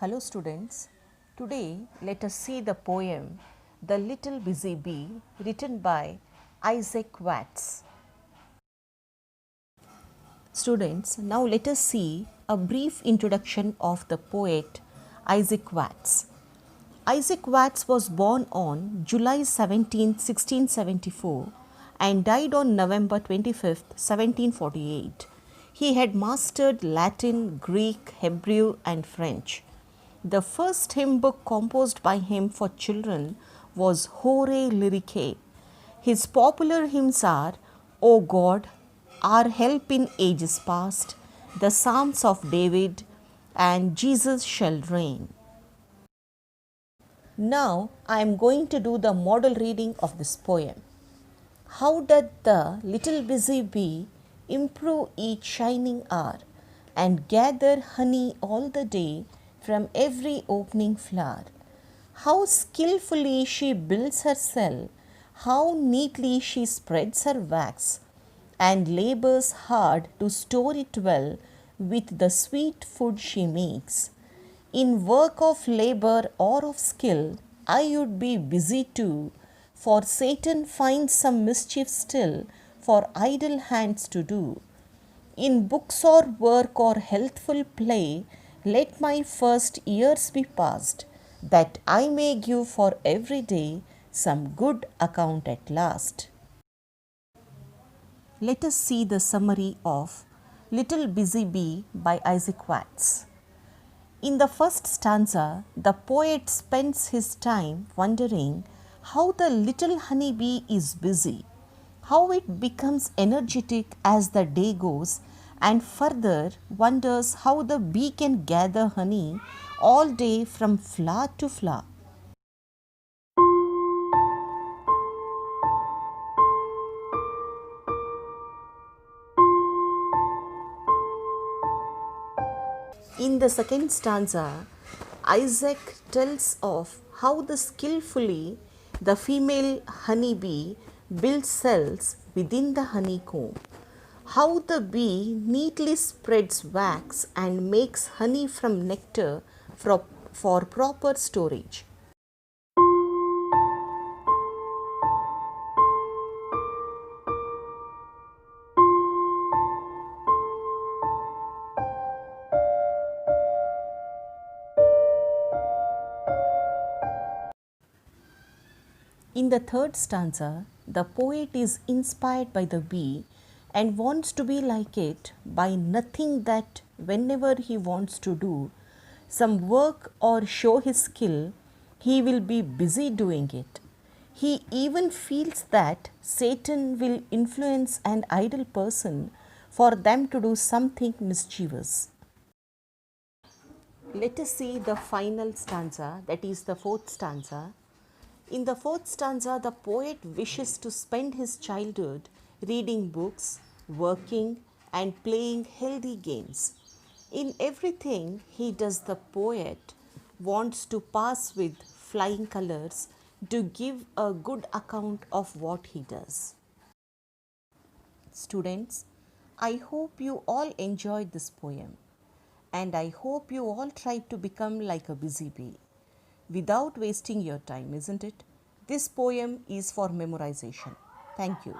Hello students, today let us see the poem The Little Busy Bee written by Isaac Watts. Students, now let us see a brief introduction of the poet Isaac Watts. Isaac Watts was born on July 17, 1674 and died on November 25, 1748. He had mastered Latin, Greek, Hebrew and French. The first hymn book composed by him for children was Hore Lyricae. His popular hymns are O God, Our Help in Ages Past, the Psalms of David, and Jesus Shall Reign. Now I am going to do the model reading of this poem. How doth the little busy bee improve each shining hour and gather honey all the day from every opening flower? How skillfully she builds her cell, how neatly she spreads her wax, and labors hard to store it well with the sweet food she makes. In work of labor or of skill, I would be busy too, for Satan finds some mischief still for idle hands to do. In books or work or healthful play, let my first years be passed, that I may give for every day some good account at last. Let us see the summary of Little Busy Bee by Isaac Watts. In the first stanza, the poet spends his time wondering how the little honeybee is busy, how it becomes energetic as the day goes, and further wonders how the bee can gather honey all day from flower to flower. In the second stanza, Isaac tells of how the skillfully the female honeybee builds cells within the honeycomb, how the bee neatly spreads wax and makes honey from nectar for proper storage. In the third stanza, the poet is inspired by the bee and wants to be like it by nothing that whenever he wants to do some work or show his skill, he will be busy doing it. He even feels that Satan will influence an idle person for them to do something mischievous. Let us see the final stanza, that is the fourth stanza. In the fourth stanza, the poet wishes to spend his childhood reading books, working, and playing healthy games. In everything he does, the poet wants to pass with flying colors to give a good account of what he does. Students, I hope you all enjoyed this poem, and I hope you all try to become like a busy bee without wasting your time, isn't it? This poem is for memorization. Thank you.